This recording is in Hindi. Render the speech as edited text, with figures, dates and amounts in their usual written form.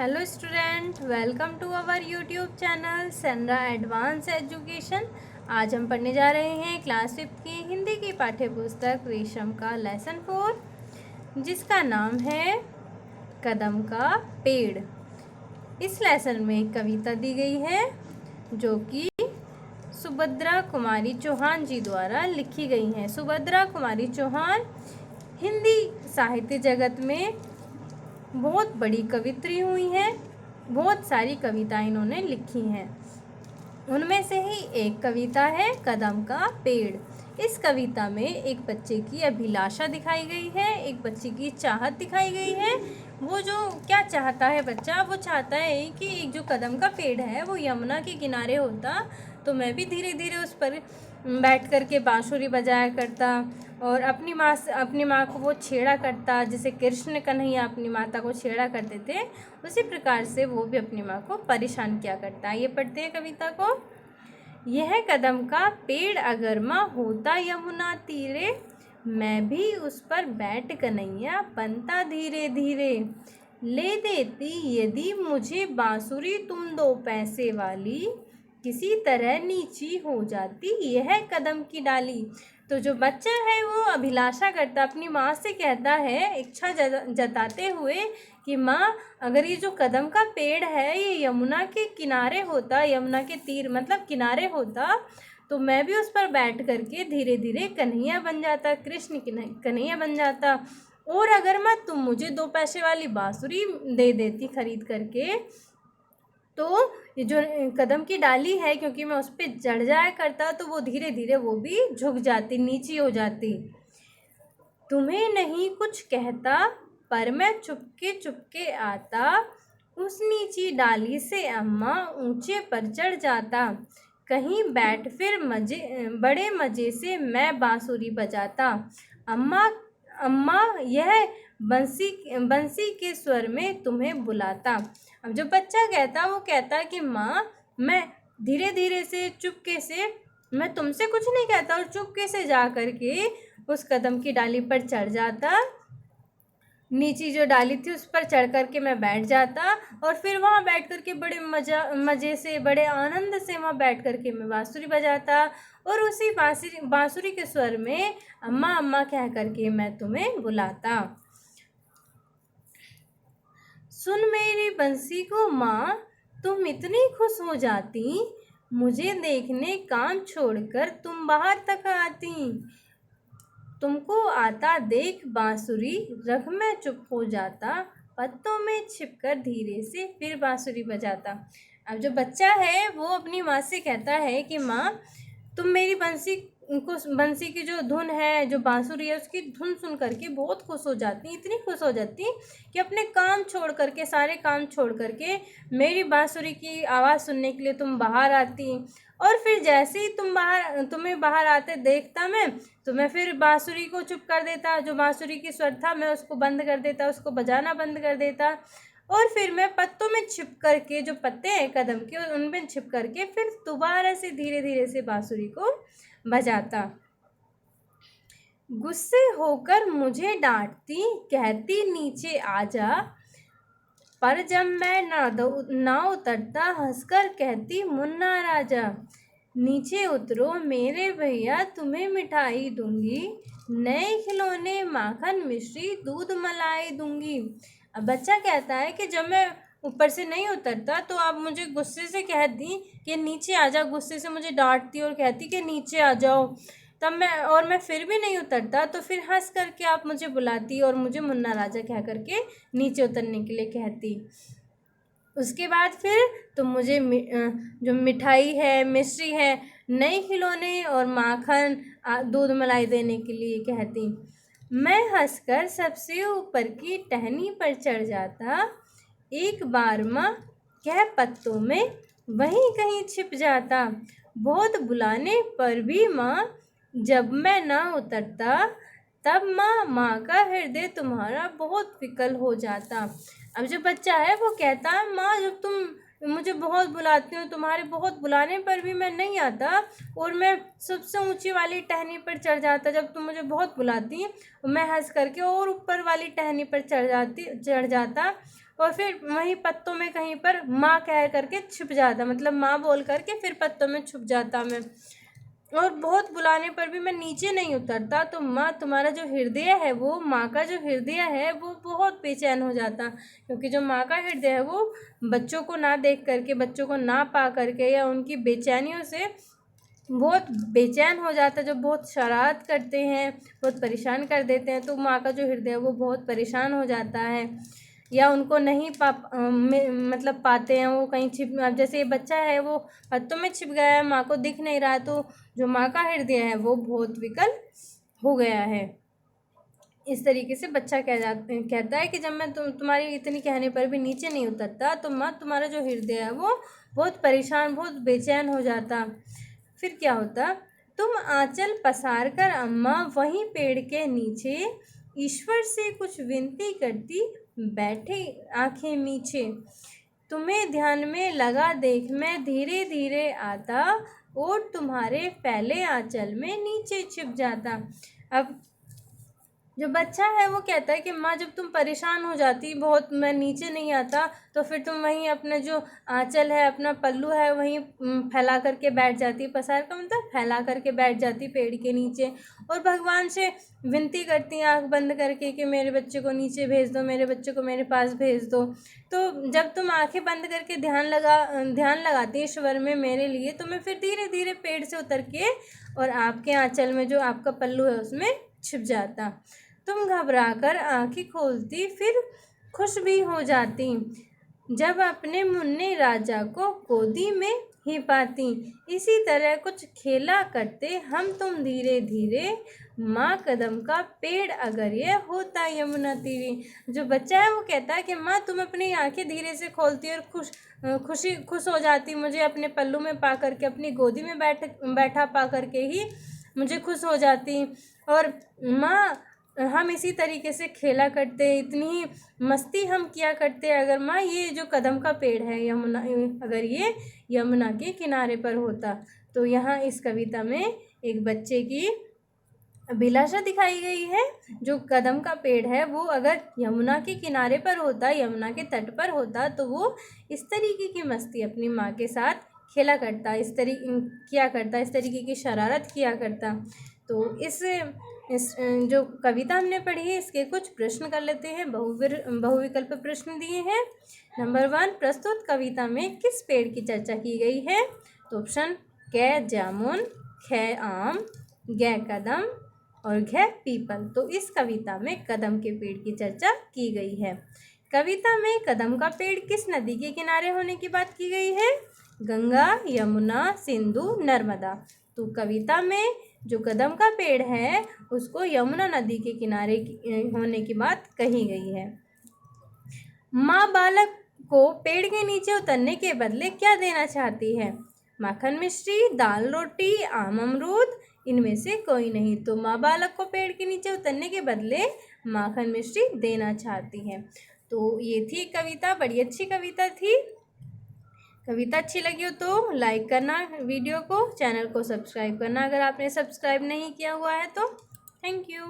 Hello student, welcome to our YouTube channel Senra advance education. आज हम पढ़ने जा रहे हैं क्लास 5 की हिंदी की पाठ्य पुस्तक रेशम का लेसन 4, जिसका नाम है कदम का पेड़। इस लेसन में एक कविता दी गई है जो कि सुभद्रा कुमारी चौहान जी द्वारा लिखी गई है। सुभद्रा कुमारी चौहान हिंदी साहित्य जगत में बहुत बड़ी कवित्री हुई हैं। बहुत सारी कविताएं इन्होंने लिखी हैं। उनमें से ही एक कविता है कदम का पेड़। इस कविता में एक बच्चे की अभिलाषा दिखाई गई है, एक बच्चे की चाहत दिखाई गई है। वो जो क्या चाहता है बच्चा, वो चाहता है कि एक जो कदम का पेड़ है वो यमुना के किनारे होता तो मैं भी धीरे धीरे उस पर बैठ कर के बांसुरी बजाया करता और अपनी माँ को वो छेड़ा करता, जैसे कृष्ण कन्हैया अपनी माता को छेड़ा करते थे, उसी प्रकार से वो भी अपनी माँ को परेशान किया करता। ये पढ़ते हैं कविता को। यह कदम का पेड़ अगर माँ होता यमुना तीरे, मैं भी उस पर बैठ कन्हैया बनता धीरे धीरे। ले देती यदि मुझे बांसुरी तुम 2 पैसे वाली, किसी तरह नीची हो जाती यह कदम की डाली। तो जो बच्चा है वो अभिलाषा करता, अपनी माँ से कहता है, इच्छा जताते हुए कि माँ, अगर ये जो कदम का पेड़ है ये यमुना के किनारे होता, यमुना के तीर मतलब किनारे होता, तो मैं भी उस पर बैठ करके धीरे धीरे कन्हैया बन जाता, कृष्ण कन्हैया बन जाता। और अगर मैं तुम मुझे 2 पैसे वाली बांसुरी दे देती खरीद करके, तो ये जो कदम की डाली है, क्योंकि मैं उस पर चढ़ जाया करता तो वो धीरे धीरे वो भी झुक जाती, नीची हो जाती। तुम्हें नहीं कुछ कहता पर मैं चुपके चुपके आता, उस नीची डाली से अम्मा ऊंचे पर चढ़ जाता। कहीं बैठ फिर बड़े मज़े से मैं बांसुरी बजाता। अम्मा अम्मा यह बंसी के स्वर में तुम्हें बुलाता। अब जो बच्चा कहता वो कहता कि माँ, मैं धीरे धीरे से चुपके से, मैं तुमसे कुछ नहीं कहता और चुपके से जा करके उस कदम की डाली पर चढ़ जाता, नीची जो डाली थी उस पर चढ़ करके मैं बैठ जाता और फिर वहाँ बैठ करके बड़े मज़े से, बड़े आनंद से वहाँ बैठ करके मैं बांसुरी बजाता और उसी बांसुरी के स्वर में अम्मा अम्मा कह करके मैं तुम्हें बुलाता। सुन मेरी बंसी को माँ, तुम इतनी खुश हो जाती, मुझे देखने काम छोड़कर तुम बाहर तक आती। तुमको आता देख बांसुरी रख मैं चुप हो जाता, पत्तों में छिपकर धीरे से फिर बांसुरी बजाता। अब जो बच्चा है वो अपनी माँ से कहता है कि माँ, तुम मेरी बंसी की जो धुन है, जो बांसुरी है, उसकी धुन सुन करके बहुत खुश हो जाती, इतनी खुश हो जाती कि अपने काम छोड़ करके, सारे काम छोड़ करके मेरी बांसुरी की आवाज़ सुनने के लिए तुम बाहर आती। और फिर जैसे ही तुम्हें बाहर आते देखता मैं, तो मैं फिर बांसुरी को चुप कर देता, जो बांसुरी की स्वर था मैं उसको बंद कर देता, उसको बजाना बंद कर देता और फिर मैं पत्तों में छिप करके, जो पत्ते हैं कदम के उनमें छिप करके फिर दोबारा से धीरे धीरे से बांसुरी को बजाता। गुस्से होकर मुझे डांटती, कहती नीचे आजा, पर जब मैं ना उतरता हंसकर कहती मुन्ना राजा। नीचे उतरो मेरे भैया तुम्हें मिठाई दूंगी, नए खिलौने माखन मिश्री दूध मलाई दूंगी। अब बच्चा कहता है कि जब मैं ऊपर से नहीं उतरता तो आप मुझे गुस्से से कहती कि नीचे आ जाओ, गुस्से से मुझे डांटती और कहती कि नीचे आ जाओ, तब मैं फिर भी नहीं उतरता तो फिर हंस करके आप मुझे बुलाती और मुझे मुन्ना राजा कह करके नीचे उतरने के लिए कहती। उसके बाद फिर तुम मुझे जो मिठाई है, मिश्री है, नए खिलौने और माखन दूध मलाई देने के लिए कहती। मैं हंसकर सबसे ऊपर की टहनी पर चढ़ जाता, एक बार माँ कह पत्तों में वहीं कहीं छिप जाता। बहुत बुलाने पर भी माँ जब मैं ना उतरता, तब माँ का हृदय तुम्हारा बहुत विकल हो जाता। अब जो बच्चा है वो कहता है, माँ जब तुम मुझे बहुत बुलाती हो, तुम्हारे बहुत बुलाने पर भी मैं नहीं आता और मैं सबसे ऊंची वाली टहनी पर चढ़ जाता, जब तुम मुझे बहुत बुलाती मैं हंस करके और ऊपर वाली टहनी पर चढ़ जाता और फिर वहीं पत्तों में कहीं पर माँ कह करके छुप जाता, मतलब माँ बोल करके फिर पत्तों में छुप जाता मैं, और बहुत बुलाने पर भी मैं नीचे नहीं उतरता। तो माँ तुम्हारा जो हृदय है, वो माँ का जो हृदय है वो बहुत बेचैन हो जाता, क्योंकि जो माँ का हृदय है वो बच्चों को ना देख करके, बच्चों को ना पा करके या उनकी बेचैनियों से बहुत बेचैन हो जाता है। जो बहुत शरारत करते हैं, बहुत परेशान कर देते हैं, तो माँ का जो हृदय है वो बहुत परेशान हो जाता है, या उनको नहीं मतलब पाते हैं, वो कहीं छिप, अब जैसे ये बच्चा है वो पत्तों में छिप गया है, माँ को दिख नहीं रहा, तो जो माँ का हृदय है वो बहुत विकल हो गया है। इस तरीके से बच्चा कहता है कि जब मैं तुम्हारी इतनी कहने पर भी नीचे नहीं उतरता, तो माँ तुम्हारा जो हृदय है वो बहुत परेशान, बहुत बेचैन हो जाता। फिर क्या होता, तुम आंचल पसार कर अम्मा वहीं पेड़ के नीचे ईश्वर से कुछ विनती करती बैठे आंखें मीचे। तुम्हें ध्यान में लगा देख मैं धीरे धीरे आता, और तुम्हारे फैले आंचल में नीचे छिप जाता। अब जो बच्चा है वो कहता है कि माँ जब तुम परेशान हो जाती बहुत, मैं नीचे नहीं आता, तो फिर तुम वहीं अपना जो आंचल है, अपना पल्लू है, वहीं फैला करके बैठ जाती, पसार का मतलब फैला करके बैठ जाती पेड़ के नीचे, और भगवान से विनती करती आँख बंद करके कि मेरे बच्चे को नीचे भेज दो, मेरे बच्चे को मेरे पास भेज दो। तो जब तुम आँखें बंद करके ध्यान लगाती ईश्वर में मेरे लिए, तो मैं फिर धीरे धीरे पेड़ से उतर के और आपके आंचल में जो आपका पल्लू है उसमें छिप जाता। तुम घबराकर आंखें खोलती, फिर खुश भी हो जाती, जब अपने मुन्ने राजा को गोदी में ही पाती। इसी तरह कुछ खेला करते हम तुम धीरे धीरे, माँ कदम का पेड़ अगर ये होता यमुना तीरी। जो बच्चा है वो कहता है कि माँ तुम अपनी आंखें धीरे से खोलती और खुश हो जाती, मुझे अपने पल्लू में पा करके, अपनी गोदी में बैठा पा करके ही मुझे खुश हो जाती। और माँ हम इसी तरीके से खेला करते, इतनी ही मस्ती हम किया करते अगर माँ ये जो कदम का पेड़ है यमुना, अगर ये यमुना के किनारे पर होता। तो यहाँ इस कविता में एक बच्चे की अभिलाषा दिखाई गई है। जो कदम का पेड़ है वो अगर यमुना के किनारे पर होता, यमुना के तट पर होता, तो वो इस तरीके की मस्ती अपनी माँ के साथ खेला करता, इस तरीके की शरारत किया करता। तो इस जो कविता हमने पढ़ी है इसके कुछ प्रश्न कर लेते हैं। बहुविकल्प प्रश्न दिए हैं। नंबर 1, प्रस्तुत कविता में किस पेड़ की चर्चा की गई है? तो ऑप्शन क जामुन, ख आम, ग कदम और घ पीपल। तो इस कविता में कदम के पेड़ की चर्चा की गई है। कविता में कदम का पेड़ किस नदी के किनारे होने की बात की गई है? गंगा, यमुना, सिंधु, नर्मदा। तो कविता में जो कदम का पेड़ है उसको यमुना नदी के किनारे होने की बात कही गई है। माँ बालक को पेड़ के नीचे उतरने के बदले क्या देना चाहती है? माखन मिश्री, दाल रोटी, आम अमरूद, इनमें से कोई नहीं। तो माँ बालक को पेड़ के नीचे उतरने के बदले माखन मिश्री देना चाहती है। तो ये थी कविता, बड़ी अच्छी कविता थी। कविता अच्छी लगी हो तो लाइक करना वीडियो को, चैनल को सब्सक्राइब करना अगर आपने सब्सक्राइब नहीं किया हुआ है तो। Thank you.